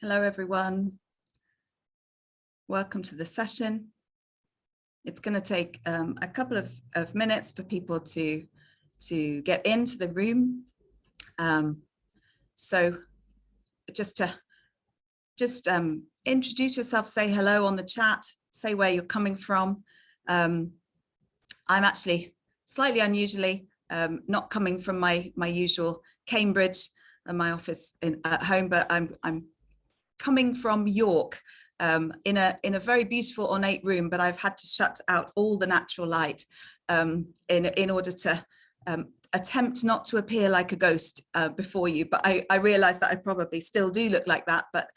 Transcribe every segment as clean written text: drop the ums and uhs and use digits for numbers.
Hello, everyone. Welcome to the session. It's going to take a couple of minutes for people to get into the room. So just introduce yourself, say hello on the chat, say where you're coming from. I'm actually slightly unusually not coming from my usual Cambridge and my office at home, but I'm coming from York in a very beautiful ornate room, but I've had to shut out all the natural light in order to attempt not to appear like a ghost before you. But I realized that I probably still do look like that. But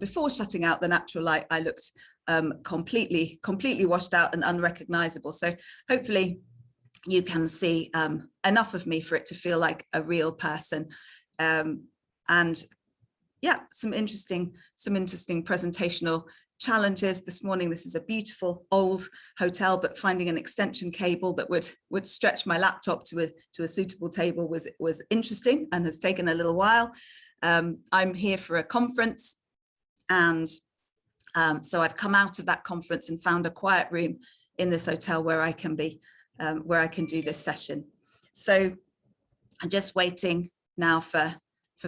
before shutting out the natural light, I looked completely washed out and unrecognizable. So hopefully you can see enough of me for it to feel like a real person. And yeah, some interesting presentational challenges this morning. This is a beautiful old hotel, but finding an extension cable that would stretch my laptop to a suitable table was interesting and has taken a little while. I'm here for a conference, and so I've come out of that conference and found a quiet room in this hotel where I can be, where I can do this session. So I'm just waiting now for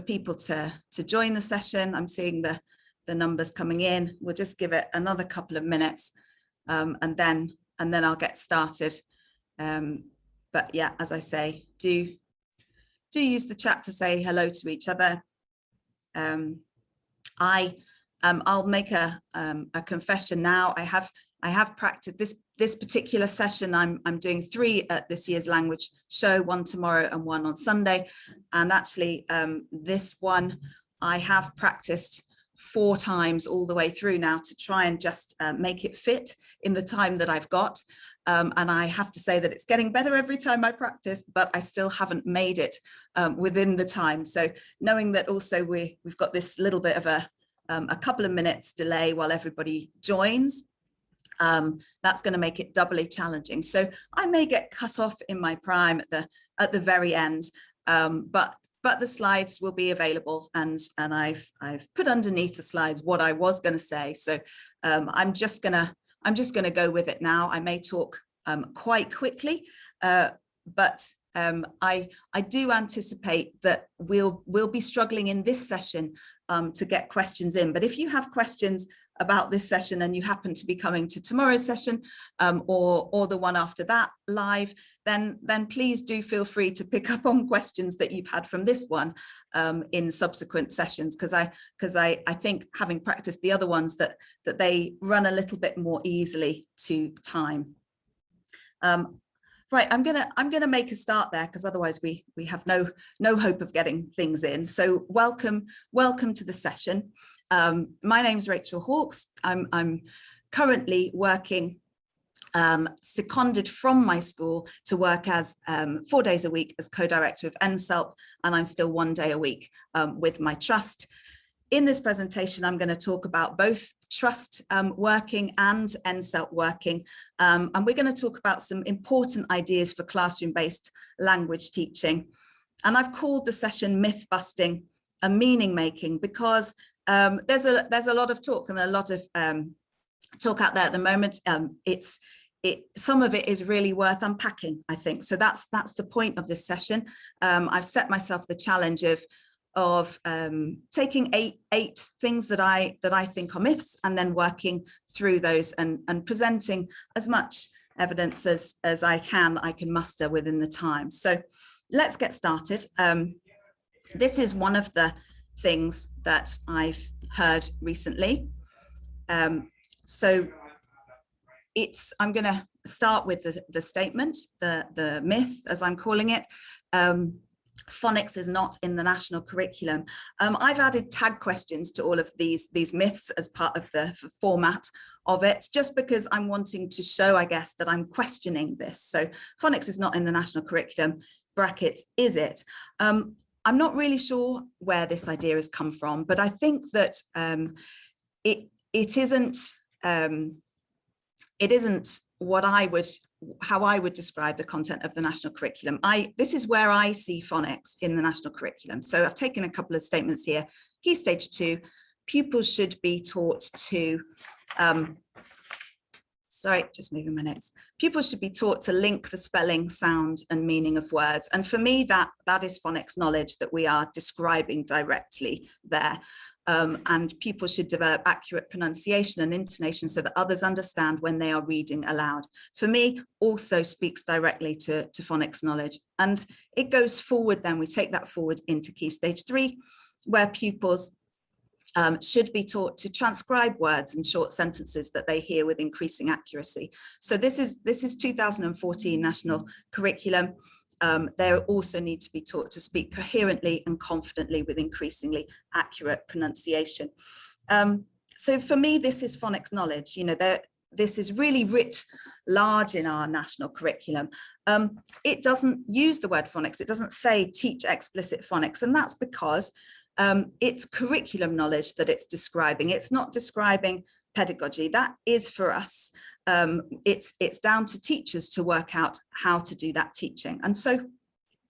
people to join the session. I'm seeing the numbers coming in. We'll just give it another couple of minutes and then I'll get started. But yeah, as I say, do use the chat to say hello to each other. I'll make a confession now. I have practiced this particular session. I'm doing 3 at this year's language show, 1 tomorrow and 1 on Sunday. And actually this one I have practiced 4 times all the way through now to try and just make it fit in the time that I've got. And I have to say that it's getting better every time I practice, but I still haven't made it within the time. So knowing that also we've got this little bit of a couple of minutes delay while everybody joins, that's going to make it doubly challenging. So I may get cut off in my prime at the very end, but the slides will be available, and I've put underneath the slides what I was going to say. So I'm just gonna go with it now. I may talk quite quickly, but I do anticipate that we'll be struggling in this session to get questions in. But if you have questions about this session and you happen to be coming to tomorrow's session or the one after that live, then please do feel free to pick up on questions that you've had from this one in subsequent sessions, because I think, having practiced the other ones, that they run a little bit more easily to time. Right, I'm gonna make a start there, because otherwise we have no hope of getting things in. So welcome to the session. My name's Rachel Hawkes. I'm currently working seconded from my school to work as 4 days a week as co-director of NSELP, and I'm still 1 day a week with my trust. In this presentation, I'm going to talk about both trust working and NSELP working, and we're going to talk about some important ideas for classroom-based language teaching. And I've called the session Myth Busting and Meaning Making because there's a lot of talk and a lot of talk out there at the moment. Some of it is really worth unpacking, I think. So that's the point of this session. I've set myself the challenge of taking eight things that I think are myths, and then working through those and presenting as much evidence as I can muster within the time. So let's get started. This is one of the things that I've heard recently. So I'm going to start with the statement, the myth, as I'm calling it. Phonics is not in the national curriculum. I've added tag questions to all of these myths as part of the format of it, just because I'm wanting to show, I guess, that I'm questioning this. So phonics is not in the national curriculum, brackets, is it? I'm not really sure where this idea has come from, but I think that it isn't how I would describe the content of the national curriculum. This is where I see phonics in the national curriculum. So I've taken a couple of statements here. Key stage 2, pupils should be taught to, sorry, just moving my notes. Pupils should be taught to link the spelling, sound, and meaning of words. And for me, that is phonics knowledge that we are describing directly there. And pupils should develop accurate pronunciation and intonation so that others understand when they are reading aloud. For me, also speaks directly to phonics knowledge. And it goes forward then, we take that forward into Key Stage 3, where pupils should be taught to transcribe words and short sentences that they hear with increasing accuracy. So this is 2014 national curriculum. They also need to be taught to speak coherently and confidently with increasingly accurate pronunciation. So for me, this is phonics knowledge. You know, this is really writ large in our national curriculum. It doesn't use the word phonics. It doesn't say teach explicit phonics, and that's because it's curriculum knowledge that it's describing. It's not describing pedagogy. That is for us. It's down to teachers to work out how to do that teaching. And so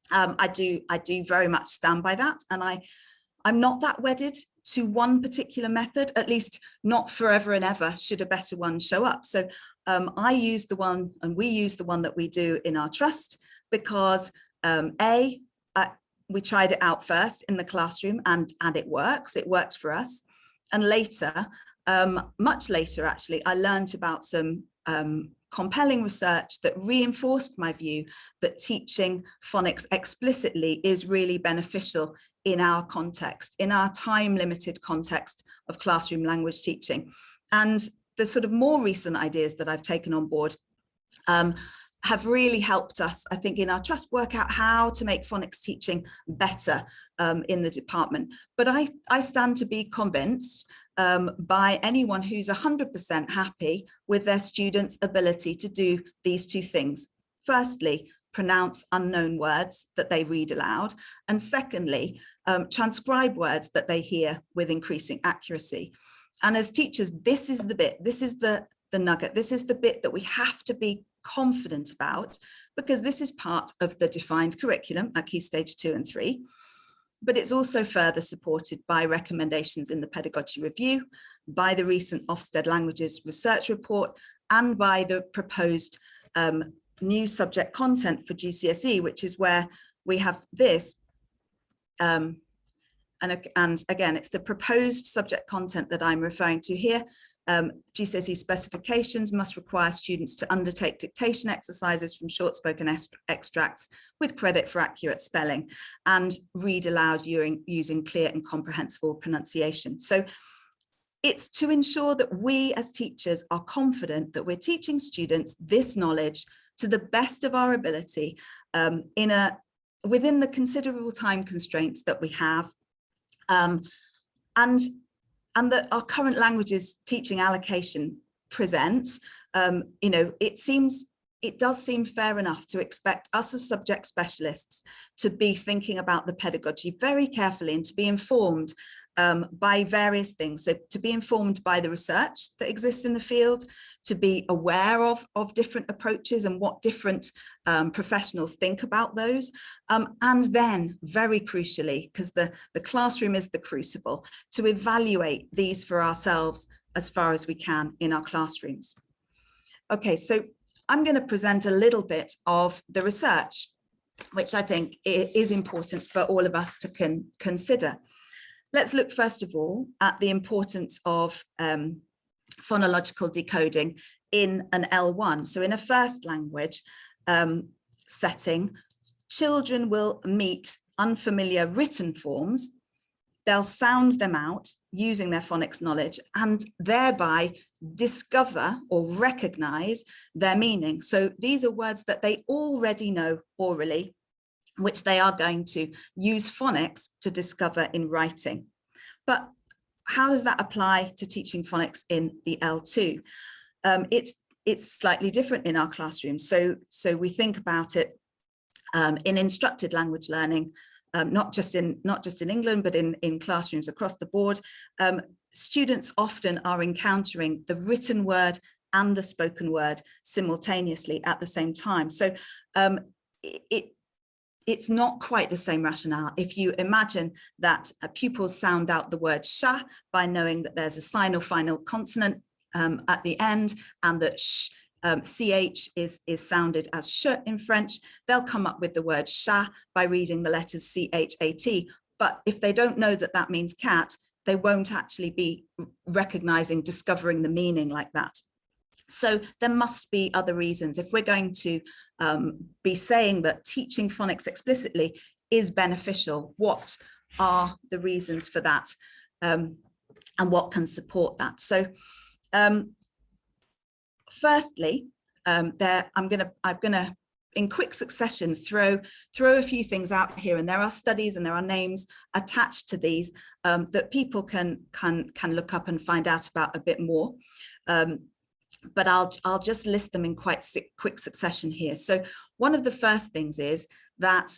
I do very much stand by that. And I'm not that wedded to one particular method, at least not forever and ever, should a better one show up. So I use the one, and we use the one that we do in our trust, because we tried it out first in the classroom and it works. It worked for us. And later, much later actually, I learned about some compelling research that reinforced my view that teaching phonics explicitly is really beneficial in our context, in our time-limited context of classroom language teaching. And the sort of more recent ideas that I've taken on board have really helped us, I think, in our trust work out how to make phonics teaching better in the department. But I stand to be convinced by anyone who's 100% happy with their students' ability to do these two things. Firstly, pronounce unknown words that they read aloud. And secondly, transcribe words that they hear with increasing accuracy. And as teachers, this is the bit, this is the nugget, this is the bit that we have to be confident about, because this is part of the defined curriculum at Key Stage 2 and 3, but it's also further supported by recommendations in the pedagogy review, by the recent Ofsted Languages research report, and by the proposed new subject content for GCSE, which is where we have this. And again, it's the proposed subject content that I'm referring to here. GCSE specifications must require students to undertake dictation exercises from short spoken extracts with credit for accurate spelling and read aloud using clear and comprehensible pronunciation. So it's to ensure that we as teachers are confident that we're teaching students this knowledge to the best of our ability within the considerable time constraints that we have, and that our current languages teaching allocation presents. You know, it does seem fair enough to expect us as subject specialists to be thinking about the pedagogy very carefully and to be informed by various things. So to be informed by the research that exists in the field, to be aware of different approaches and what different professionals think about those. And then very crucially, because the classroom is the crucible, to evaluate these for ourselves as far as we can in our classrooms. Okay, so I'm going to present a little bit of the research, which I think is important for all of us to consider. Let's look first of all at the importance of phonological decoding in an L1. So in a first language setting, children will meet unfamiliar written forms. They'll sound them out using their phonics knowledge and thereby discover or recognize their meaning. So these are words that they already know orally, which they are going to use phonics to discover in writing. But how does that apply to teaching phonics in the L2? It's slightly different in our classrooms. So we think about it in instructed language learning, not just in England, but in classrooms across the board. Students often are encountering the written word and the spoken word simultaneously at the same time. So it's not quite the same rationale. If you imagine that pupils sound out the word sha by knowing that there's a sign or final consonant at the end, and that sh, ch is sounded as sh in French, they'll come up with the word sha by reading the letters chat. But if they don't know that that means cat, they won't actually be recognizing, discovering the meaning like that. So there must be other reasons. If we're going to be saying that teaching phonics explicitly is beneficial, what are the reasons for that, and what can support that? So firstly, I'm gonna in quick succession throw a few things out here, and there are studies and there are names attached to these that people can look up and find out about a bit more. But I'll just list them in quite quick succession here. So one of the first things is that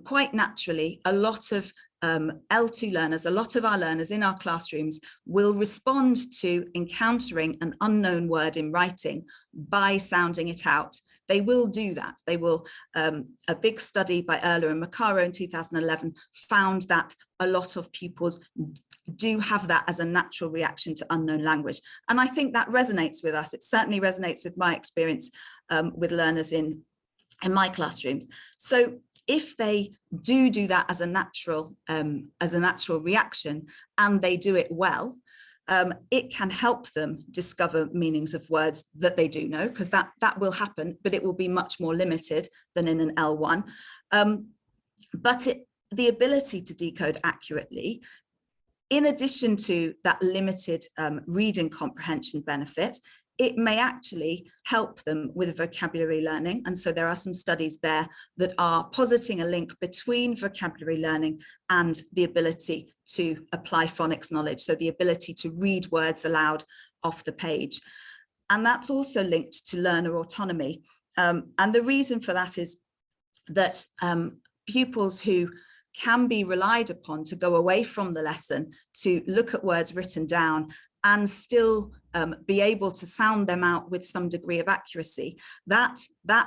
quite naturally, a lot of L2 learners, a lot of our learners in our classrooms will respond to encountering an unknown word in writing by sounding it out. They will do that. They will, a big study by Erler and Macaro in 2011 found that a lot of pupils do have that as a natural reaction to unknown language. And I think that resonates with us. It certainly resonates with my experience with learners in my classrooms. So if they do that as a natural reaction, and they do it well, it can help them discover meanings of words that they do know, because that will happen, but it will be much more limited than in an L1. But the ability to decode accurately, in addition to that limited reading comprehension benefit, it may actually help them with vocabulary learning. And so there are some studies there that are positing a link between vocabulary learning and the ability to apply phonics knowledge, so the ability to read words aloud off the page. And that's also linked to learner autonomy. And the reason for that is that pupils who can be relied upon to go away from the lesson to look at words written down and still be able to sound them out with some degree of accuracy, that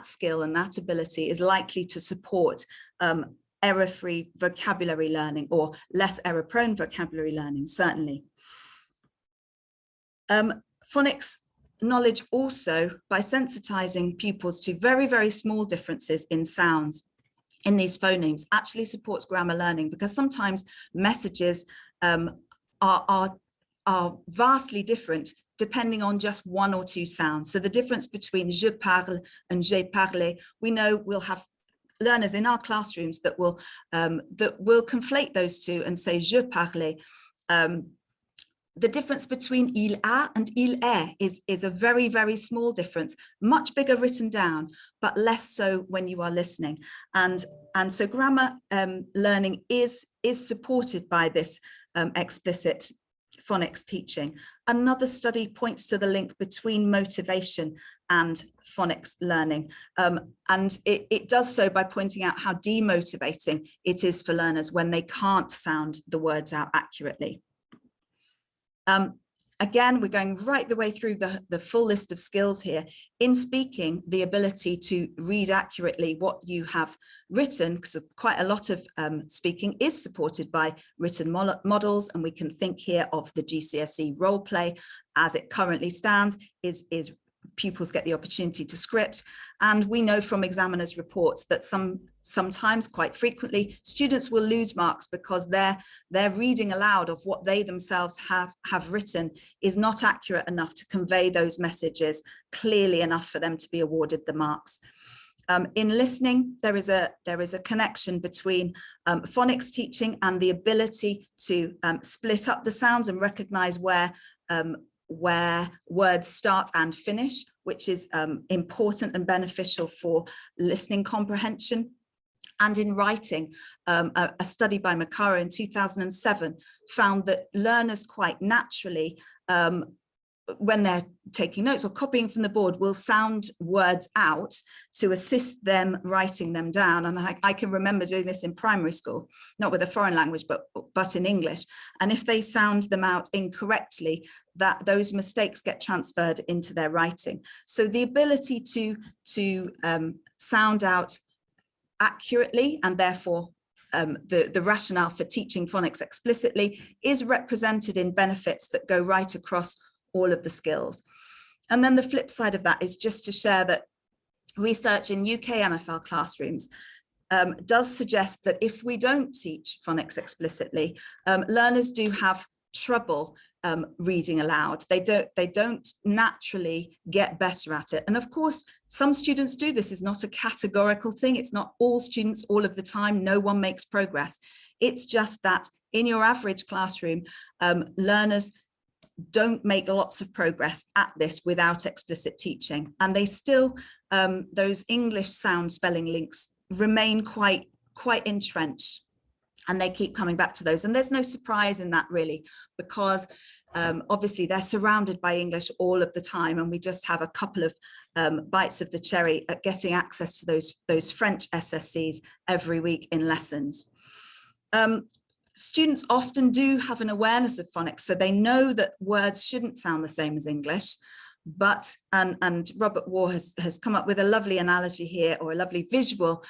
skill and that ability is likely to support error-free vocabulary learning, or less error-prone vocabulary learning, certainly. Phonics knowledge also, by sensitizing pupils to very, very small differences in sounds in these phonemes, actually supports grammar learning, because sometimes messages are vastly different depending on just one or two sounds. So the difference between je parle and j'ai parlé, we know we'll have learners in our classrooms that will conflate those two and say je parlais. The difference between il a and il est is a very, very small difference, much bigger written down, but less so when you are listening. And so grammar learning is supported by this explicit phonics teaching. Another study points to the link between motivation and phonics learning. And it does so by pointing out how demotivating it is for learners when they can't sound the words out accurately. Again, we're going right the way through the full list of skills here. In speaking, the ability to read accurately what you have written, because quite a lot of speaking is supported by written models, and we can think here of the GCSE role play as it currently stands, is pupils get the opportunity to script. And we know from examiners' reports that sometimes, quite frequently, students will lose marks because their reading aloud of what they themselves have written is not accurate enough to convey those messages clearly enough for them to be awarded the marks. In listening, there is a connection between phonics teaching and the ability to split up the sounds and recognize where words start and finish, which is important and beneficial for listening comprehension. And in writing, a study by Macaro in 2007 found that learners quite naturally, when they're taking notes or copying from the board, will sound words out to assist them writing them down. And I can remember doing this in primary school, not with a foreign language, but in English. And if they sound them out incorrectly, that those mistakes get transferred into their writing. So the ability to sound out accurately, and therefore the rationale for teaching phonics explicitly is represented in benefits that go right across all of the skills. And then the flip side of that is just to share that research in UK MFL classrooms does suggest that if we don't teach phonics explicitly, learners do have trouble reading aloud. They don't naturally get better at it. And of course, some students do. This is not a categorical thing. It's not all students all of the time. No one makes progress. It's just that in your average classroom, learners don't make lots of progress at this without explicit teaching. And they still, those English sound spelling links remain quite entrenched. And they keep coming back to those. And there's no surprise in that, really, because obviously they're surrounded by English all of the time. And we just have a couple of bites of the cherry at getting access to those French SSCs every week in lessons. Students often do have an awareness of phonics, so they know that words shouldn't sound the same as English. But, and Robert Waugh has come up with a lovely analogy here, or a lovely visual,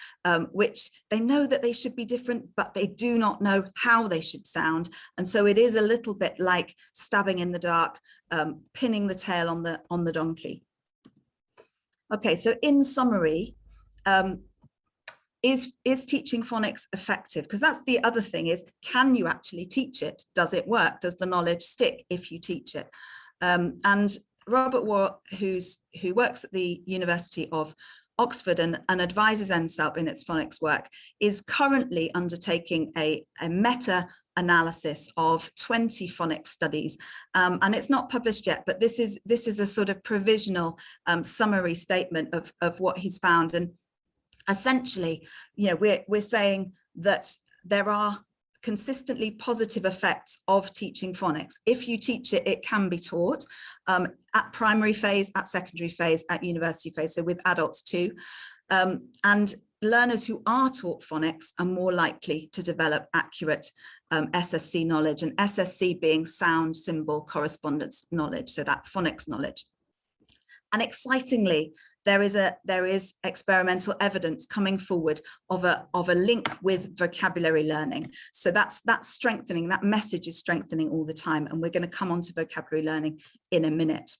which they know that they should be different, but they do not know how they should sound. And so it is a little bit like stabbing in the dark, pinning the tail on the donkey. Okay, so in summary, is teaching phonics effective? Because that's the other thing, is can you actually teach it? Does it work? Does the knowledge stick if you teach it? And Robert Waugh, who works at the University of Oxford and advises NSELP in its phonics work, is currently undertaking a meta-analysis of 20 phonics studies. And it's not published yet, but this is a sort of provisional summary statement of what he's found. And essentially, you know, we're saying that there are consistently positive effects of teaching phonics. If you teach it, it can be taught at primary phase, at secondary phase, at university phase, so with adults too. And learners who are taught phonics are more likely to develop accurate SSC knowledge, and SSC being sound symbol correspondence knowledge, so that phonics knowledge. And excitingly, there is experimental evidence coming forward of a link with vocabulary learning. So that's strengthening, that message is strengthening all the time. And we're going to come on to vocabulary learning in a minute.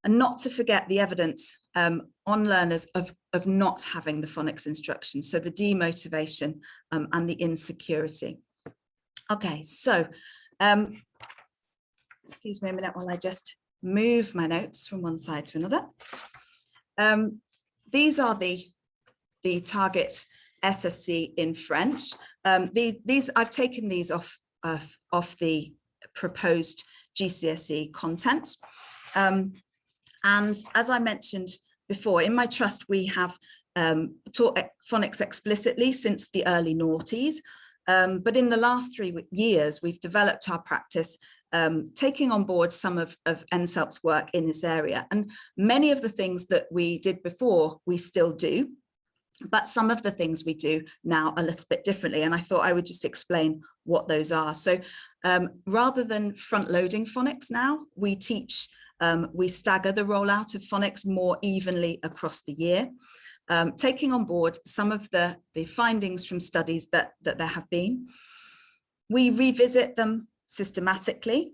And not to forget the evidence on learners of not having the phonics instruction. So the demotivation and the insecurity. Okay, so excuse me a minute while I just move my notes from one side to another. These are the target SSC in French. These I've taken these off the proposed GCSE content. And as I mentioned before, in my trust, we have taught phonics explicitly since the early noughties. But in the last 3 years, we've developed our practice, taking on board some of NSELP's work in this area. And many of the things that we did before, we still do, but some of the things we do now a little bit differently. And I thought I would just explain what those are. So rather than front-loading phonics now, we teach, we stagger the rollout of phonics more evenly across the year. Taking on board some of the findings from studies that there have been. We revisit them systematically,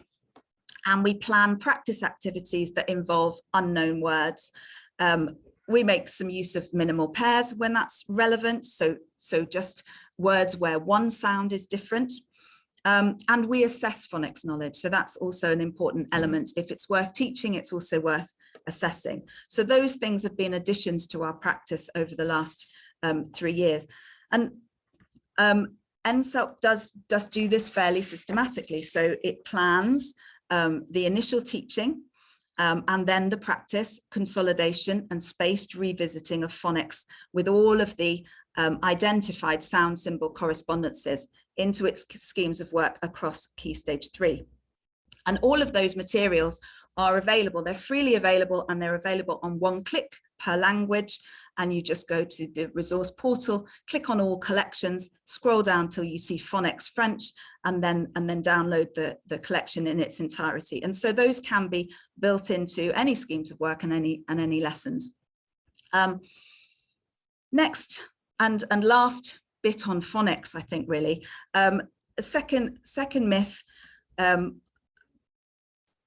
and we plan practice activities that involve unknown words. We make some use of minimal pairs when that's relevant, so just words where one sound is different. And we assess phonics knowledge, so that's also an important element. If it's worth teaching, it's also worth assessing. So those things have been additions to our practice over the last 3 years. And NSELP does do this fairly systematically. So it plans the initial teaching and then the practice, consolidation and spaced revisiting of phonics with all of the identified sound symbol correspondences into its schemes of work across Key Stage 3. And all of those materials are available. They're freely available, and they're available on one click per language. And you just go to the resource portal, click on all collections, scroll down till you see phonics French, and then download the collection in its entirety. And so those can be built into any schemes of work and any lessons. Next, And last bit on phonics, I think really, second myth,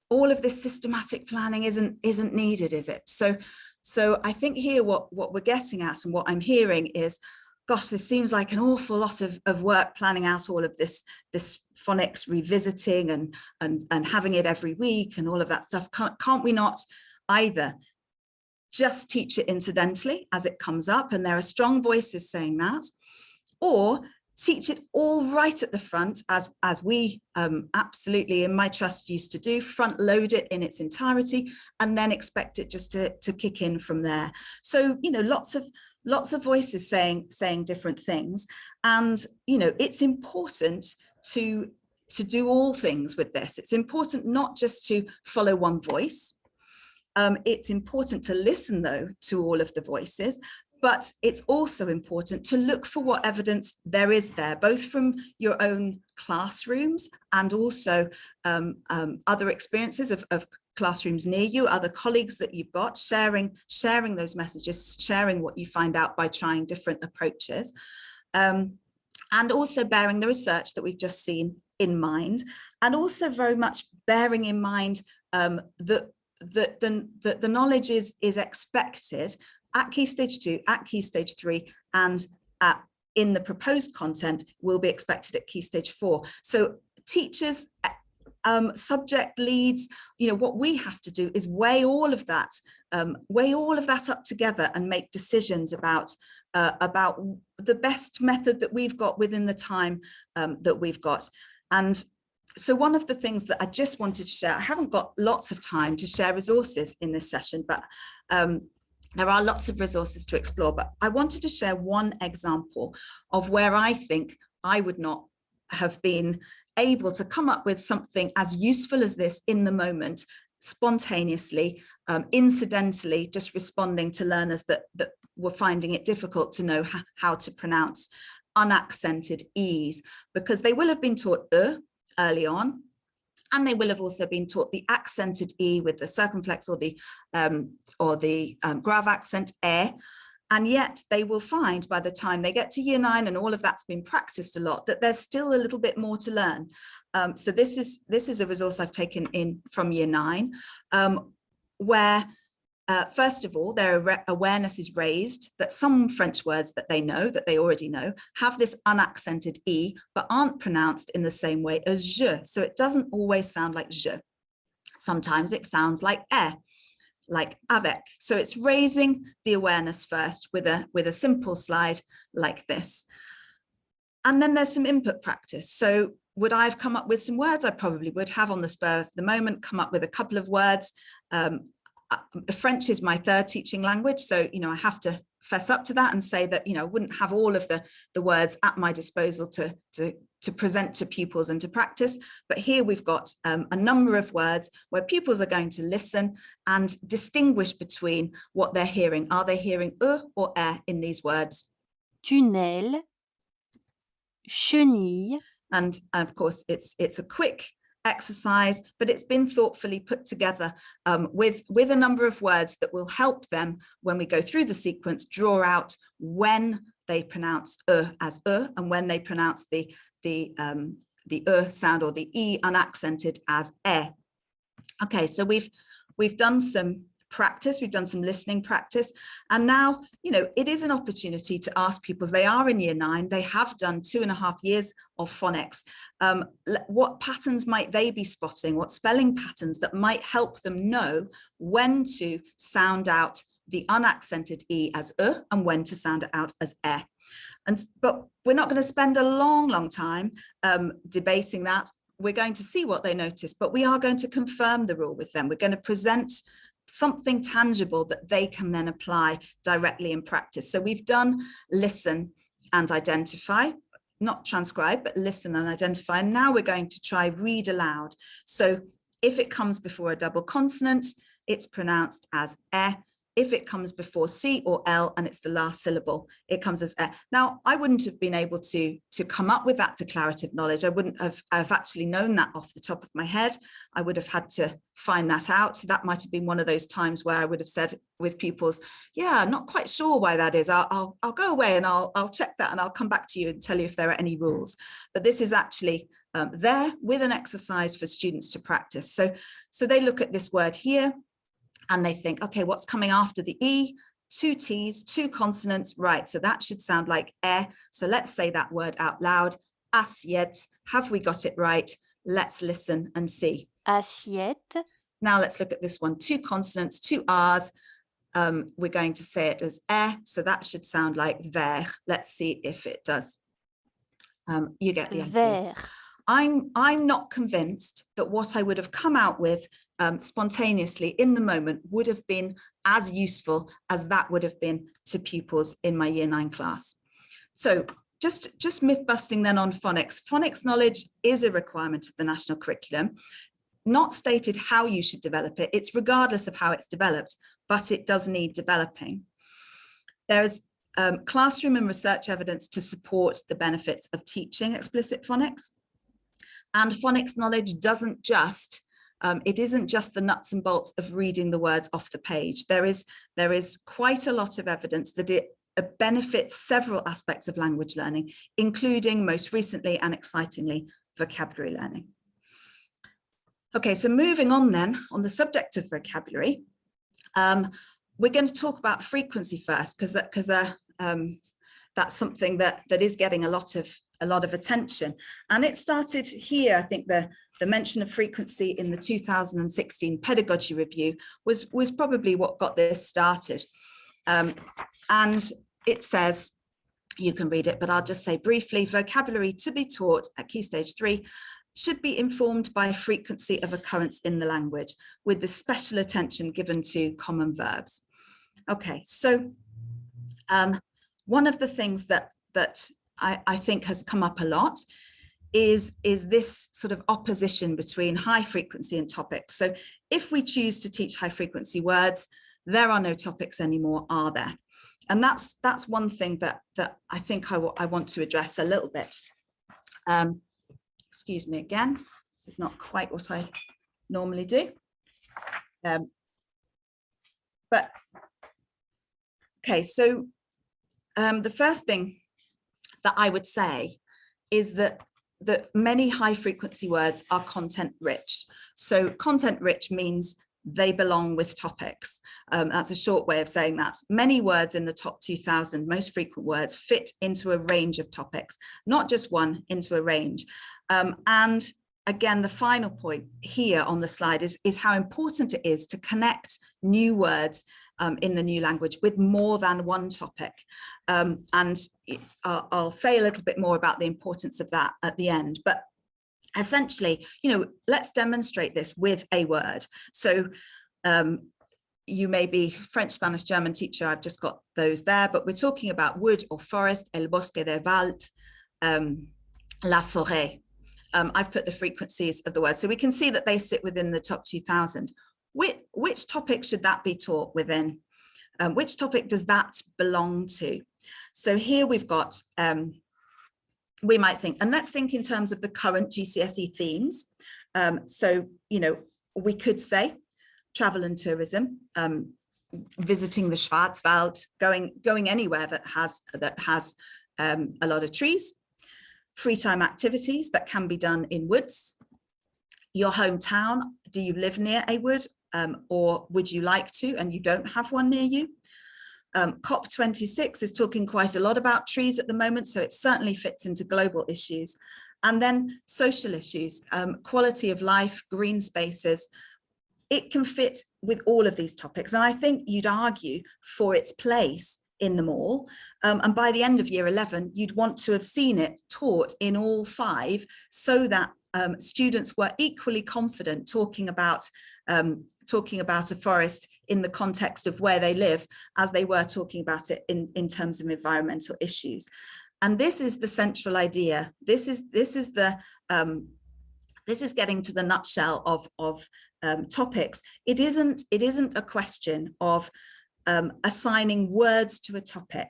all of this systematic planning isn't needed, is it? So I think here what we're getting at and what I'm hearing is, gosh, this seems like an awful lot of work planning out all of this phonics revisiting and having it every week and all of that stuff. Can't we not either just teach it incidentally as it comes up, and there are strong voices saying that, or teach it all right at the front, as we absolutely in my trust used to do, front load it in its entirety and then expect it just to kick in from there. So, you know, lots of voices saying different things, and, you know, it's important to do all things with this. It's important not just to follow one voice. It's important to listen, though, to all of the voices, but it's also important to look for what evidence there is there, both from your own classrooms and also other experiences of classrooms near you, other colleagues that you've got, sharing those messages, sharing what you find out by trying different approaches, and also bearing the research that we've just seen in mind, and also very much bearing in mind that the knowledge is expected at Key Stage 2, at Key Stage 3, and in the proposed content will be expected at Key Stage 4. So teachers, subject leads, you know, what we have to do is weigh all of that up together and make decisions about the best method that we've got within the time that we've got. And so one of the things that I just wanted to share, I haven't got lots of time to share resources in this session, but there are lots of resources to explore, but I wanted to share one example of where I think I would not have been able to come up with something as useful as this in the moment, spontaneously, incidentally, just responding to learners that were finding it difficult to know how to pronounce unaccented E's, because they will have been taught early on, and they will have also been taught the accented E with the circumflex or the grave accent and yet they will find by the time they get to year 9 and all of that's been practiced a lot, that there's still a little bit more to learn. So this is a resource I've taken in from year 9, where first of all, their awareness is raised that some French words that they already know, have this unaccented E, but aren't pronounced in the same way as je. So it doesn't always sound like je. Sometimes it sounds like like avec. So it's raising the awareness first with a simple slide like this. And then there's some input practice. So would I have come up with some words? I probably would have on the spur of the moment, come up with a couple of words. French is my third teaching language, so you know I have to fess up to that and say that I wouldn't have all of the words at my disposal to present to pupils and to practice. But here we've got a number of words where pupils are going to listen and distinguish between what they're hearing. Are they hearing or in these words? Tunnel, chenille. And of course, it's a quick exercise, but it's been thoughtfully put together with a number of words that will help them when we go through the sequence draw out when they pronounce as and when they pronounce the sound or the E unaccented as e. Okay, so we've done some practice, we've done some listening practice, and now it is an opportunity to ask pupils. They are in year 9, they have done 2.5 years of phonics. What patterns might they be spotting? What spelling patterns that might help them know when to sound out the unaccented E as and when to sound it out as e? But we're not going to spend a long time debating that. We're going to see what they notice, but we are going to confirm the rule with them. We're going to present something tangible that they can then apply directly in practice. So we've done listen and identify, not transcribe, but listen and identify. And now we're going to try read aloud. So if it comes before a double consonant, it's pronounced as e. if it comes before C or L and it's the last syllable, it comes as E. Now, I wouldn't have been able to come up with that declarative knowledge. I wouldn't have actually known that off the top of my head. I would have had to find that out. So that might have been one of those times where I would have said with pupils, yeah, not quite sure why that is. I'll go away and I'll check that and I'll come back to you and tell you if there are any rules. But this is actually there with an exercise for students to practice. So they look at this word here, and they think, okay, what's coming after the E? 2 T's, 2 consonants, right? So that should sound like eh. So let's say that word out loud. Assiette. Have we got it right? Let's listen and see. Assiette. Now let's look at this one. 2 consonants, 2 R's. We're going to say it as eh. So that should sound like verre. Let's see if it does. You get the idea. Verre. I'm not convinced that what I would have come out with spontaneously in the moment would have been as useful as that would have been to pupils in my Year 9 class. So just myth busting then on phonics. Phonics knowledge is a requirement of the national curriculum, not stated how you should develop it. It's regardless of how it's developed, but it does need developing. There's classroom and research evidence to support the benefits of teaching explicit phonics. And phonics knowledge doesn't just, it isn't just the nuts and bolts of reading the words off the page. There is quite a lot of evidence that it benefits several aspects of language learning, including most recently and excitingly, vocabulary learning. Okay, so moving on then, on the subject of vocabulary, we're going to talk about frequency first, because that's something that is getting a lot of attention. And it started here. I think the mention of frequency in the 2016 pedagogy review was probably what got this started. And it says, you can read it, but I'll just say briefly, vocabulary to be taught at Key Stage 3 should be informed by frequency of occurrence in the language, with the special attention given to common verbs. Okay, so one of the things that I think has come up a lot is this sort of opposition between high frequency and topics. So if we choose to teach high frequency words, there are no topics anymore, are there? And that's one thing that I think I want to address a little bit. Excuse me again, this is not quite what I normally do. But okay, so the first thing that I would say is that many high frequency words are content rich. So content rich means they belong with topics. That's a short way of saying that. Many words in the top 2,000 most frequent words fit into a range of topics, not just one, into a range. And again, the final point here on the slide is how important it is to connect new words in the new language with more than one topic. And I'll say a little bit more about the importance of that at the end. But essentially, let's demonstrate this with a word. So you may be French, Spanish, German teacher. I've just got those there, but we're talking about wood or forest, el bosque del Wald, la forêt. I've put the frequencies of the word, so we can see that they sit within the top 2,000. Which topic should that be taught within? Which topic does that belong to? So here we've got, we might think, and let's think in terms of the current GCSE themes. So, we could say travel and tourism, visiting the Schwarzwald, going anywhere that has a lot of trees. Free time activities that can be done in woods. Your hometown, do you live near a wood or would you like to and you don't have one near you? COP26 is talking quite a lot about trees at the moment, so it certainly fits into global issues. And then social issues, quality of life, green spaces. It can fit with all of these topics. And I think you'd argue for its place in them all. And by the end of year 11, you'd want to have seen it taught in all 5 so that students were equally confident talking about a forest in the context of where they live as they were talking about it in terms of environmental issues. And this is the central idea. This is getting to the nutshell of topics. It isn't a question of assigning words to a topic.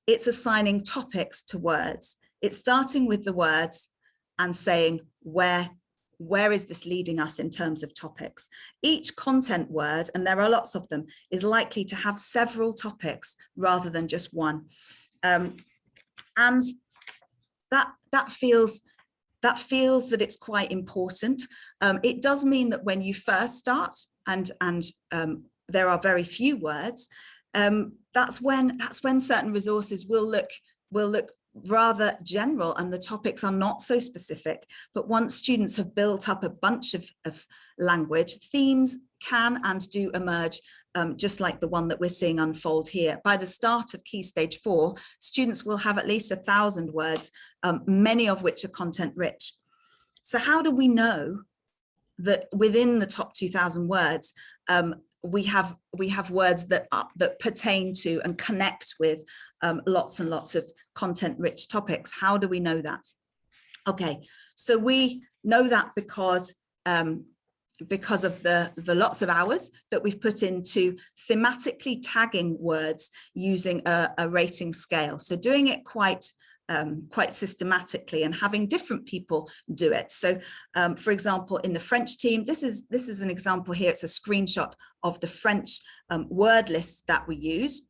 It's assigning topics to words. It's starting with the words and saying, where is this leading us in terms of topics? Each content word, and there are lots of them, is likely to have several topics rather than just one. And that feels that it's quite important. It does mean that when you first start and there are very few words, that's when certain resources will look rather general and the topics are not so specific. But once students have built up a bunch of language, themes can and do emerge, just like the one that we're seeing unfold here. By the start of Key Stage 4, students will have at least 1,000 words, many of which are content rich. So how do we know that within the top 2,000 words, we have words that pertain to and connect with lots and lots of content rich topics? How do we know that? Okay, so we know that because of the lots of hours that we've put into thematically tagging words using a rating scale. So doing it quite systematically and having different people do it. So for example, in the French team, this is an example here. It's a screenshot of the French word list that we use.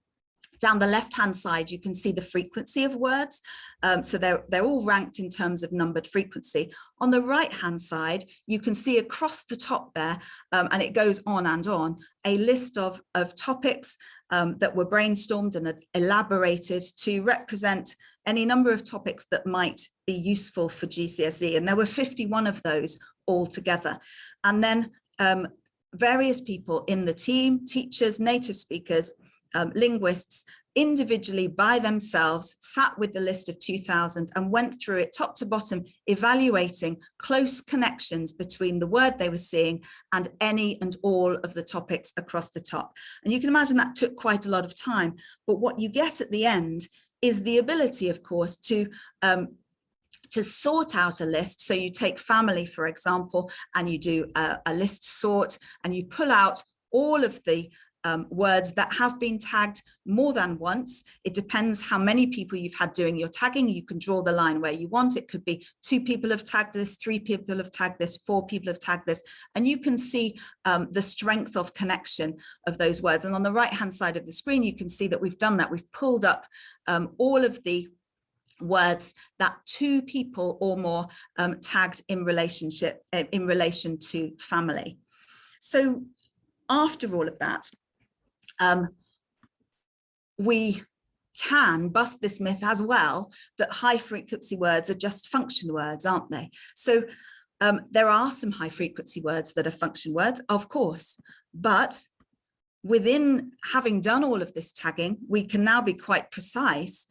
Down the left-hand side, you can see the frequency of words. So they're all ranked in terms of numbered frequency. On the right-hand side, you can see across the top there, and it goes on, a list of topics that were brainstormed and elaborated to represent any number of topics that might be useful for GCSE. And there were 51 of those altogether. And then various people in the team, teachers, native speakers, linguists, individually by themselves sat with the list of 2,000 and went through it top to bottom, evaluating close connections between the word they were seeing and any and all of the topics across the top. And you can imagine that took quite a lot of time, but what you get at the end is the ability, of course, to sort out a list. So you take family, for example, and you do a list sort and you pull out all of the words that have been tagged more than once. It depends how many people you've had doing your tagging. You can draw the line where you want. It could be 2 people have tagged this, 3 people have tagged this, 4 people have tagged this, and you can see the strength of connection of those words. And on the right-hand side of the screen, you can see that we've done that. We've pulled up all of the words that 2 people or more tagged in relation to family. So after all of that, we can bust this myth as well that high frequency words are just function words, aren't they? So there are some high frequency words that are function words, of course, but within having done all of this tagging, we can now be quite precise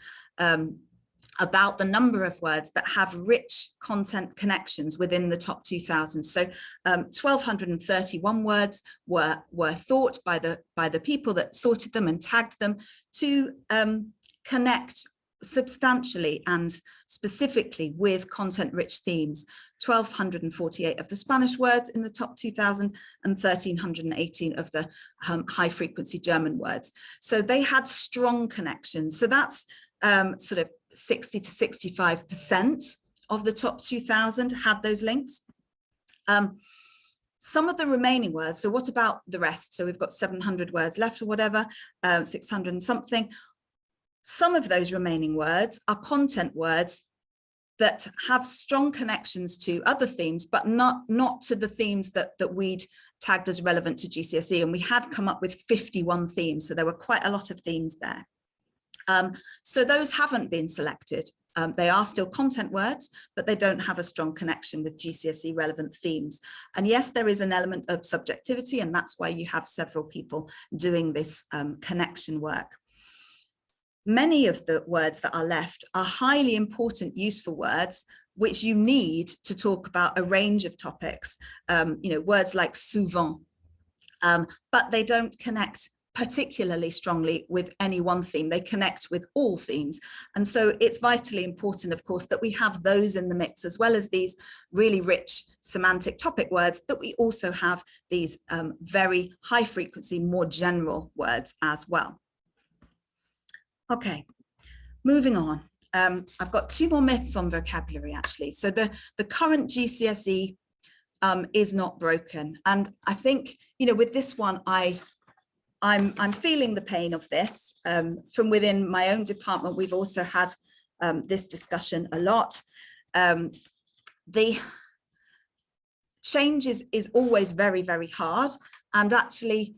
about the number of words that have rich content connections within the top 2,000. So 1,231 words were thought by the people that sorted them and tagged them to connect substantially and specifically with content-rich themes. 1,248 of the Spanish words in the top 2,000 and 1,318 of the high-frequency German words. So they had strong connections. So that's sort of 60 to 65% of the top 2,000 had those links. Some of the remaining words, so what about the rest? So we've got 700 words left or whatever, 600 and something. Some of those remaining words are content words that have strong connections to other themes, but not to the themes that we'd tagged as relevant to GCSE. And we had come up with 51 themes, so there were quite a lot of themes there. So those haven't been selected. They are still content words, but they don't have a strong connection with GCSE relevant themes. And yes, there is an element of subjectivity, and that's why you have several people doing this connection work. Many of the words that are left are highly important, useful words, which you need to talk about a range of topics, words like souvent, but they don't connect particularly strongly with any one theme. They connect with all themes. And so it's vitally important, of course, that we have those in the mix, as well as these really rich semantic topic words, that we also have these very high frequency, more general words as well. Okay, moving on. I've got two more myths on vocabulary, actually. So the current GCSE is not broken. And I think, you know, with this one, I'm feeling the pain of this. From within my own department, we've also had this discussion a lot. The change is always very, very hard. And actually,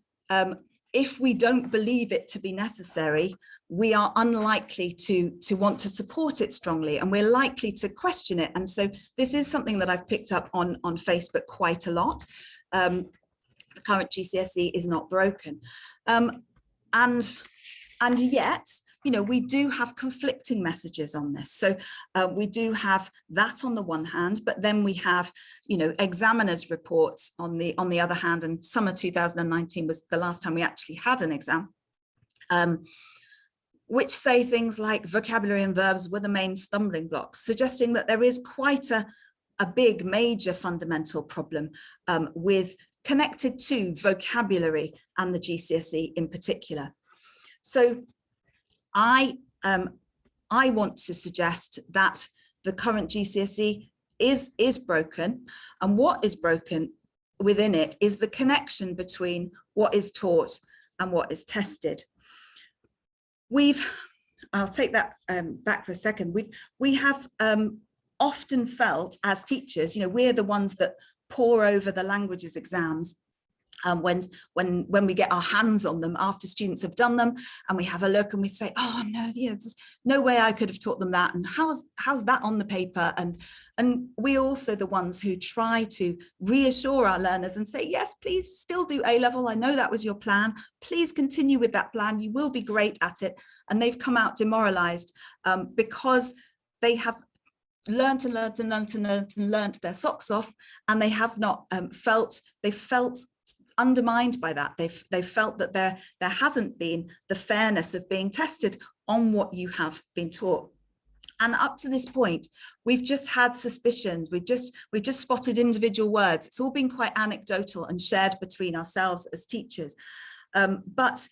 if we don't believe it to be necessary, we are unlikely to want to support it strongly, and we're likely to question it. And so this is something that I've picked up on Facebook quite a lot. The current GCSE is not broken. And yet, you know, we do have conflicting messages on this. So we do have that on the one hand, but then we have, you know, examiners' reports on the other hand, and summer 2019 was the last time we actually had an exam, which say things like vocabulary and verbs were the main stumbling blocks, suggesting that there is quite a big, major fundamental problem with connected to vocabulary and the GCSE in particular. So I want to suggest that the current GCSE is broken, and what is broken within it is the connection between what is taught and what is tested. I'll take that back for a second. We have often felt as teachers, you know, we're the ones that pore over the languages exams when we get our hands on them after students have done them, and we have a look and we say, oh no, there's no way I could have taught them that, and how's that on the paper? And we're also the ones who try to reassure our learners and say, yes, please still do A-level. I know that was your plan. Please continue with that plan. You will be great at it. And they've come out demoralized because they have learned their socks off, and they have not felt undermined by that. They've felt that there hasn't been the fairness of being tested on what you have been taught. And up to this point, we've just had suspicions. We've just spotted individual words. It's all been quite anecdotal and shared between ourselves as teachers. But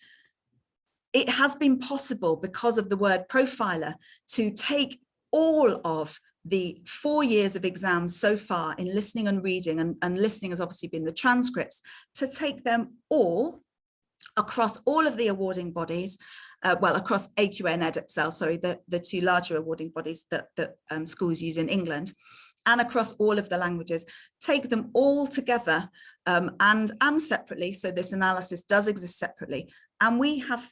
it has been possible, because of the word profiler, to take all of the 4 years of exams so far in listening and reading, and listening has obviously been the transcripts, to take them all across all of the awarding bodies, well, across AQA and Edexcel, sorry, the two larger awarding bodies that schools use in England, and across all of the languages, take them all together and separately. So this analysis does exist separately. And we have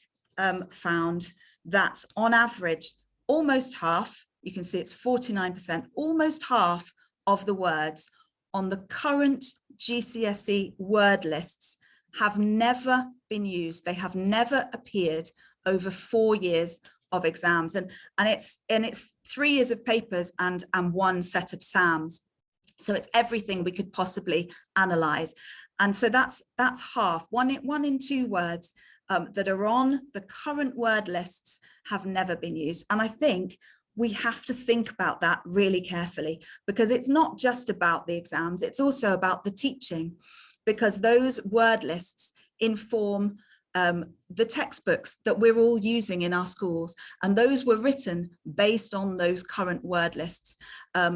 found that on average, almost half, you can see it's 49%, almost half of the words on the current GCSE word lists have never been used. They have never appeared over 4 years of exams. And it's 3 years of papers and one set of SAMs. So it's everything we could possibly analyze. And so that's half, one in 2 words that are on the current word lists have never been used. And I think we have to think about that really carefully, because it's not just about the exams, it's also about the teaching, because those word lists inform the textbooks that we're all using in our schools, and those were written based on those current word lists.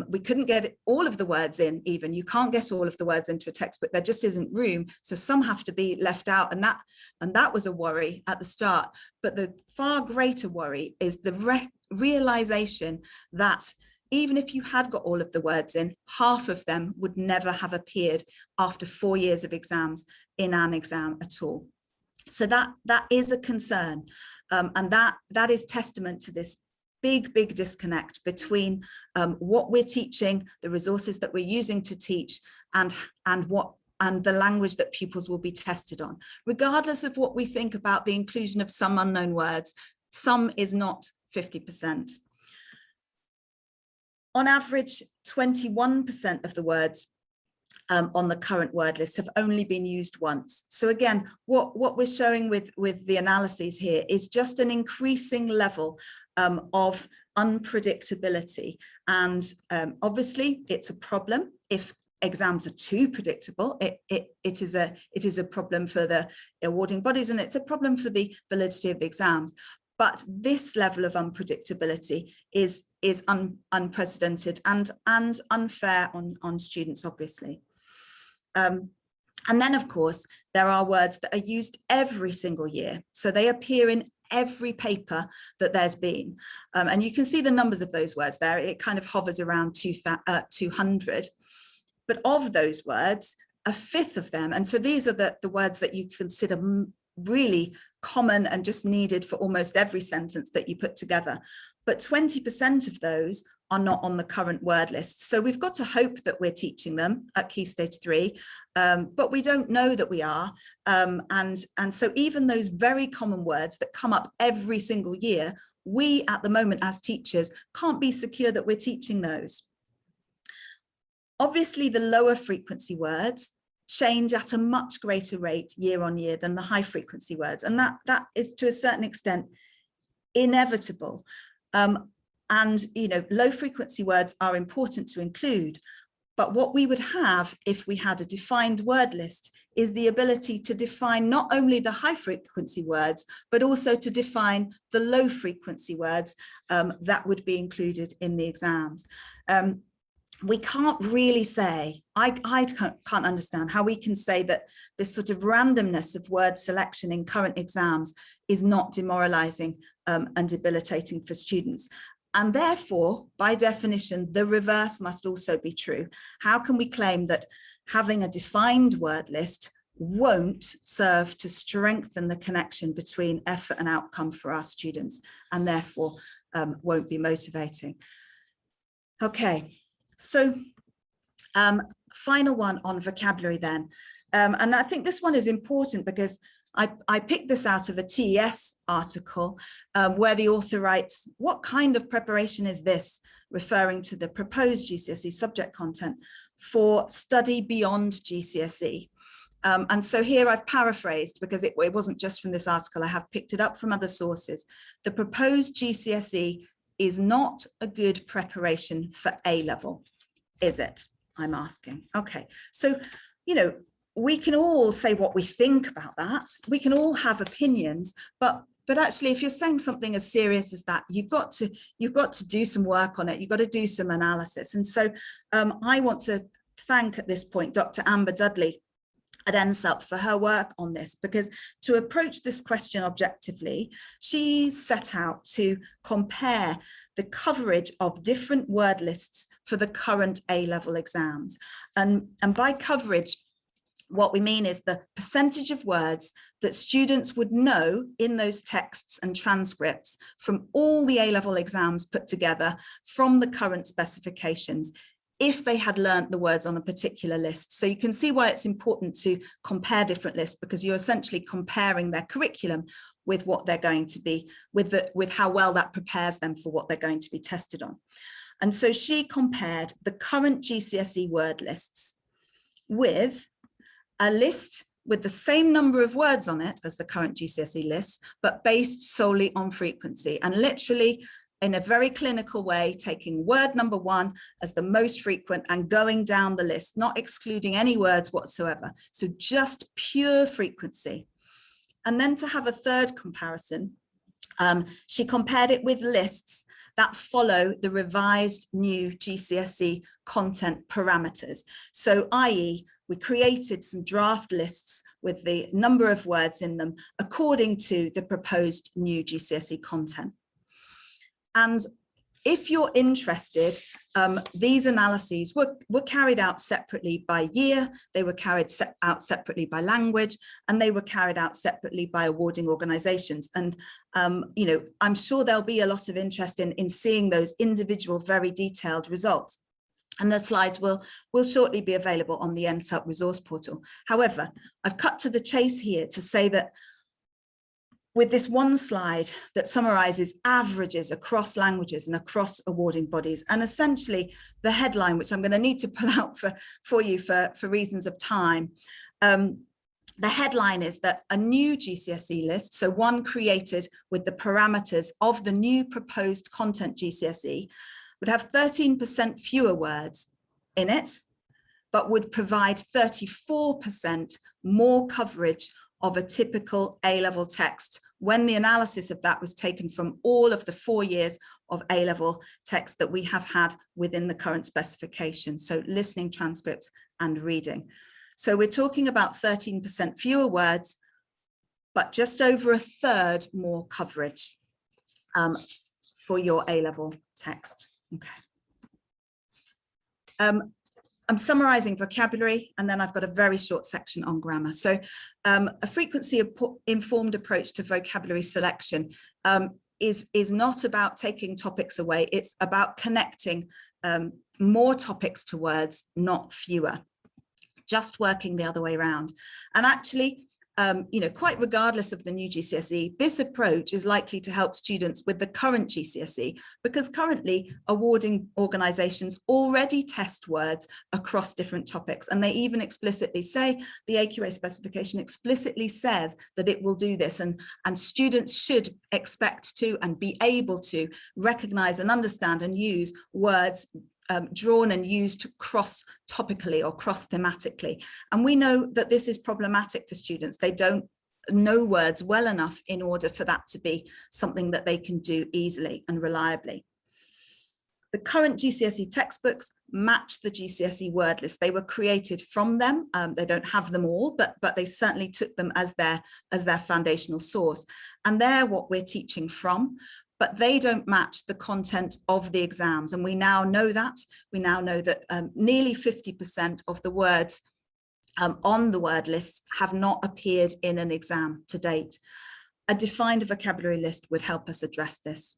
We couldn't get all of the words in, even. You can't get all of the words into a textbook, there just isn't room, so some have to be left out, and that was a worry at the start. But the far greater worry is the realization that even if you had got all of the words in, half of them would never have appeared after 4 years of exams in an exam at all. So that is a concern, and that is testament to this big disconnect between what we're teaching, the resources that we're using to teach, and the language that pupils will be tested on. Regardless of what we think about the inclusion of some unknown words, some is not 50%. On average, 21% of the words on the current word list have only been used once. So again, what we're showing with the analyses here is just an increasing level of unpredictability. And obviously it's a problem if exams are too predictable. It is a problem for the awarding bodies, and it's a problem for the validity of the exams. but this level of unpredictability is unprecedented and unfair on students, obviously. And then, of course, there are words that are used every single year. So they appear in every paper that there's been. And you can see the numbers of those words there. It kind of hovers around 200. But of those words, a fifth of them, and so these are the words that you consider really common and just needed for almost every sentence that you put together. But 20% of those are not on the current word list. So we've got to hope that we're teaching them at Key Stage 3, but we don't know that we are. And so even those very common words that come up every single year, we at the moment as teachers can't be secure that we're teaching those. Obviously, the lower frequency words change at a much greater rate year on year than the high frequency words. And that is to a certain extent inevitable. And, you know, low frequency words are important to include, but what we would have if we had a defined word list is the ability to define not only the high frequency words, but also to define the low frequency words that would be included in the exams. We can't really say, I can't understand how we can say that this sort of randomness of word selection in current exams is not demoralizing and debilitating for students. And therefore, by definition, the reverse must also be true. How can we claim that having a defined word list won't serve to strengthen the connection between effort and outcome for our students, and therefore won't be motivating? Okay, so final one on vocabulary then. And I think this one is important because I picked this out of a TES article where the author writes, what kind of preparation is this? Referring to the proposed GCSE subject content for study beyond GCSE. And so here I've paraphrased because it wasn't just from this article, I have picked it up from other sources. The proposed GCSE is not a good preparation for A-level, is it? I'm asking. Okay, so, you know, we can all say what we think about that. We can all have opinions, but actually, if you're saying something as serious as that, you've got to do some work on it. You've got to do some analysis. And so I want to thank at this point Dr. Amber Dudley at NSUP for her work on this, because to approach this question objectively, she set out to compare the coverage of different word lists for the current A-level exams. And by coverage, what we mean is the percentage of words that students would know in those texts and transcripts from all the A-level exams put together from the current specifications, if they had learnt the words on a particular list. So you can see why it's important to compare different lists, because you're essentially comparing their curriculum with what they're going to be, with how well that prepares them for what they're going to be tested on. And so she compared the current GCSE word lists with a list with the same number of words on it as the current GCSE list, but based solely on frequency, and literally in a very clinical way, taking word number 1 as the most frequent and going down the list, not excluding any words whatsoever. So just pure frequency. And then to have a third comparison, she compared it with lists that follow the revised new GCSE content parameters. So i.e., we created some draft lists with the number of words in them according to the proposed new GCSE content. And if you're interested, these analyses were carried out separately by year, they were carried out separately by language, and they were carried out separately by awarding organisations. And you know, I'm sure there'll be a lot of interest in seeing those individual, very detailed results. And the slides will shortly be available on the NSUP resource portal. However, I've cut to the chase here to say that with this one slide that summarises averages across languages and across awarding bodies, and essentially the headline, which I'm going to need to pull out for you for reasons of time, the headline is that a new GCSE list, so one created with the parameters of the new proposed content GCSE, would have 13% fewer words in it, but would provide 34% more coverage of a typical A-level text when the analysis of that was taken from all of the 4 years of A-level text that we have had within the current specification. So listening, transcripts, and reading. So we're talking about 13% fewer words, but just over a third more coverage for your A-level text. Okay. I'm summarizing vocabulary, and then I've got a very short section on grammar. So a frequency-informed approach to vocabulary selection is not about taking topics away. It's about connecting more topics to words, not fewer, just working the other way around. And actually, you know, quite regardless of the new GCSE, this approach is likely to help students with the current GCSE, because currently awarding organisations already test words across different topics. And they even explicitly say, the AQA specification explicitly says that it will do this, and students should expect to and be able to recognise and understand and use words drawn and used cross-topically or cross-thematically. And we know that this is problematic for students. They don't know words well enough in order for that to be something that they can do easily and reliably. The current GCSE textbooks match the GCSE word list. They were created from them. They don't have them all, but they certainly took them as their foundational source. And they're what we're teaching from. But they don't match the content of the exams. And we now know that. We now know that nearly 50% of the words on the word list have not appeared in an exam to date. A defined vocabulary list would help us address this.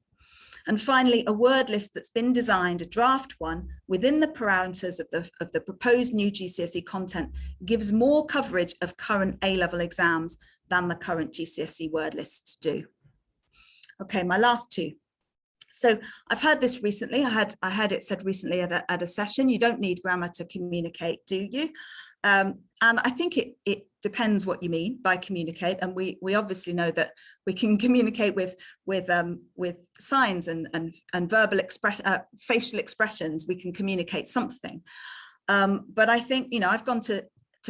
And finally, a word list that's been designed, a draft one, within the parameters of the proposed new GCSE content gives more coverage of current A-level exams than the current GCSE word lists do. Okay, my last two. So I've heard this recently. I heard it said recently at a session, you don't need grammar to communicate, do you? And I think it depends what you mean by communicate. And we obviously know that we can communicate with signs and verbal facial expressions. We can communicate something. But I think, you know, I've gone to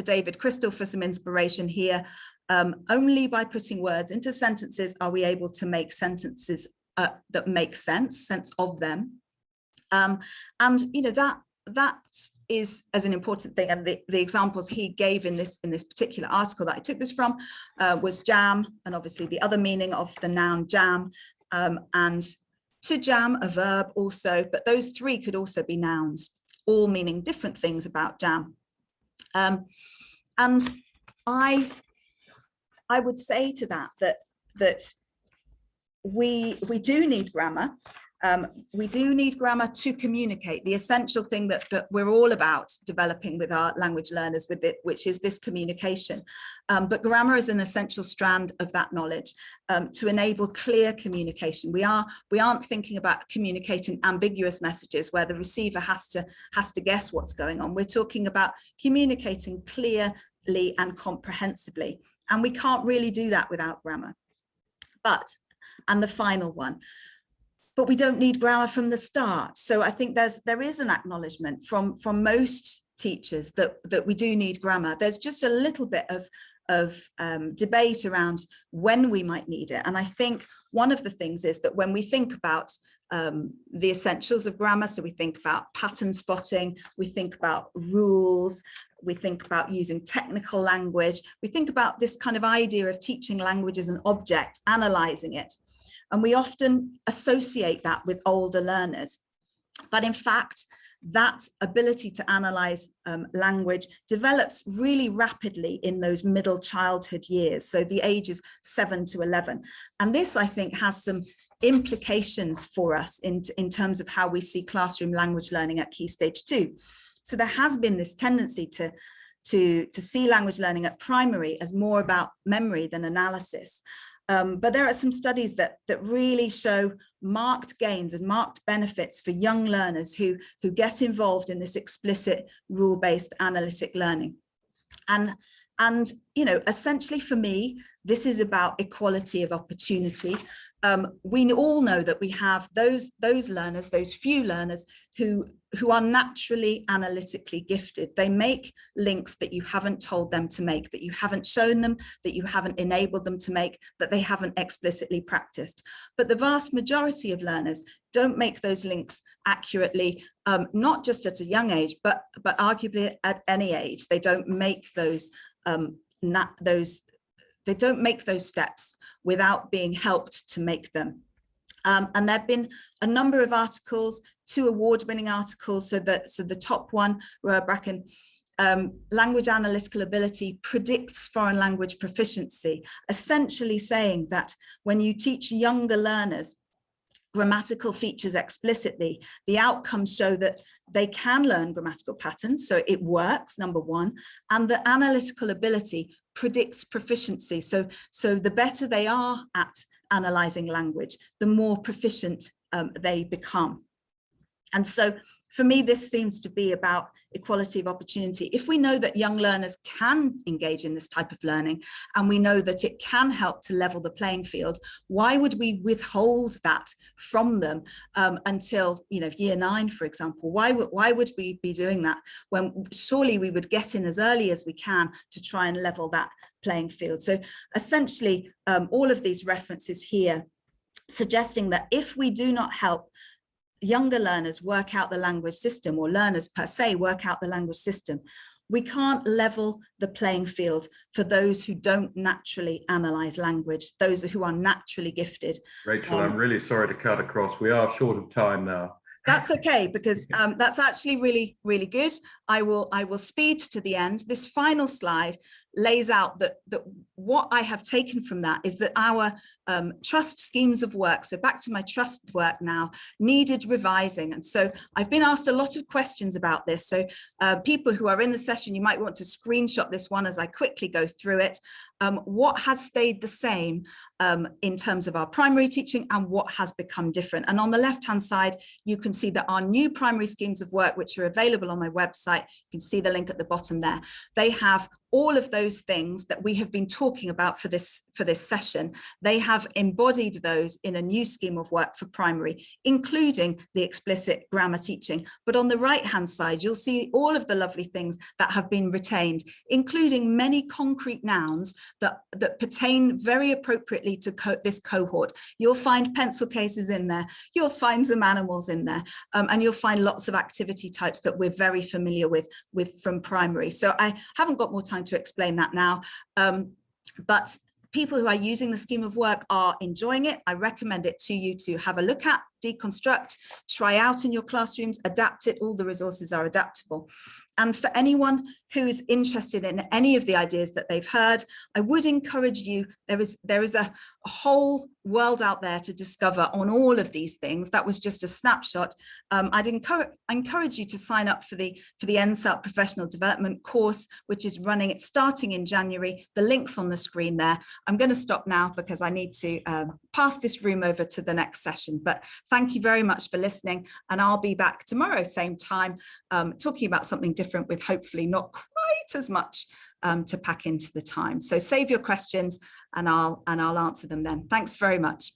David Crystal for some inspiration here. Only by putting words into sentences are we able to make sentences that make sense of them. And you know, that is as an important thing. And the examples he gave in this particular article that I took this from was jam, and obviously the other meaning of the noun jam, and to jam, a verb also, but those three could also be nouns, all meaning different things about jam. And I would say to that we do need grammar. We do need grammar to communicate, the essential thing that we're all about developing with our language learners, with it, which is this communication. But grammar is an essential strand of that knowledge to enable clear communication. We aren't thinking about communicating ambiguous messages where the receiver has to guess what's going on. We're talking about communicating clearly and comprehensively. And we can't really do that without grammar. And the final one, but we don't need grammar from the start. So I think there is an acknowledgement from most teachers that we do need grammar. There's just a little bit of debate around when we might need it. And I think one of the things is that when we think about the essentials of grammar, so we think about pattern spotting, we think about rules, we think about using technical language, we think about this kind of idea of teaching language as an object, analysing it. And we often associate that with older learners. But in fact, that ability to analyse language develops really rapidly in those middle childhood years, so the ages 7 to 11. And this, I think, has some implications for us in terms of how we see classroom language learning at Key Stage 2. So there has been this tendency to see language learning at primary as more about memory than analysis. But there are some studies that really show marked gains and marked benefits for young learners who get involved in this explicit rule-based analytic learning. And And, you know, essentially for me, this is about equality of opportunity. We all know that we have those learners, those few learners who are naturally analytically gifted. They make links that you haven't told them to make, that you haven't shown them, that you haven't enabled them to make, that they haven't explicitly practiced. But the vast majority of learners don't make those links accurately, not just at a young age, but arguably at any age. They don't make those they don't make those steps without being helped to make them. And there have been a number of articles, 2 award-winning articles. So the top one, Bracken, language analytical ability predicts foreign language proficiency, essentially saying that when you teach younger learners grammatical features explicitly, the outcomes show that they can learn grammatical patterns, so it works, number one, and the analytical ability predicts proficiency. So the better they are at analyzing language, the more proficient they become. And so for me, this seems to be about equality of opportunity. If we know that young learners can engage in this type of learning, and we know that it can help to level the playing field, why would we withhold that from them until, you know, year 9, for example? Why would we be doing that when surely we would get in as early as we can to try and level that playing field? So essentially, all of these references here suggesting that if we do not help younger learners work out the language system, or learners per se work out the language system, we can't level the playing field for those who don't naturally analyze language, those who are naturally gifted. Rachel, I'm really sorry to cut across. We are short of time now. That's okay, because that's actually really, really good. I will speed to the end. This final slide lays out that what I have taken from that is that our trust schemes of work, so back to my trust work now, needed revising. And so I've been asked a lot of questions about this. So people who are in the session, you might want to screenshot this one as I quickly go through it. What has stayed the same in terms of our primary teaching, and what has become different? And on the left-hand side, you can see that our new primary schemes of work, which are available on my website, you can see the link at the bottom there, they have all of those things that we have been talking about for this session. They have embodied those in a new scheme of work for primary, including the explicit grammar teaching. But on the right-hand side, you'll see all of the lovely things that have been retained, including many concrete nouns that pertain very appropriately to this cohort. You'll find pencil cases in there, you'll find some animals in there, and you'll find lots of activity types that we're very familiar with from primary. So I haven't got more time to explain that now, but people who are using the scheme of work are enjoying it. I recommend it to you to have a look at, deconstruct, try out in your classrooms, adapt it. All the resources are adaptable. And for anyone who is interested in any of the ideas that they've heard, I would encourage you, there is a whole world out there to discover on all of these things. That was just a snapshot. I'd encourage you to sign up for the NSAP Professional Development course, which is running, it's starting in January. The link's on the screen there. I'm going to stop now because I need to pass this room over to the next session. But thank you very much for listening, and I'll be back tomorrow, same time, talking about something different with hopefully not quite as much to pack into the time. So save your questions and I'll answer them then. Thanks very much.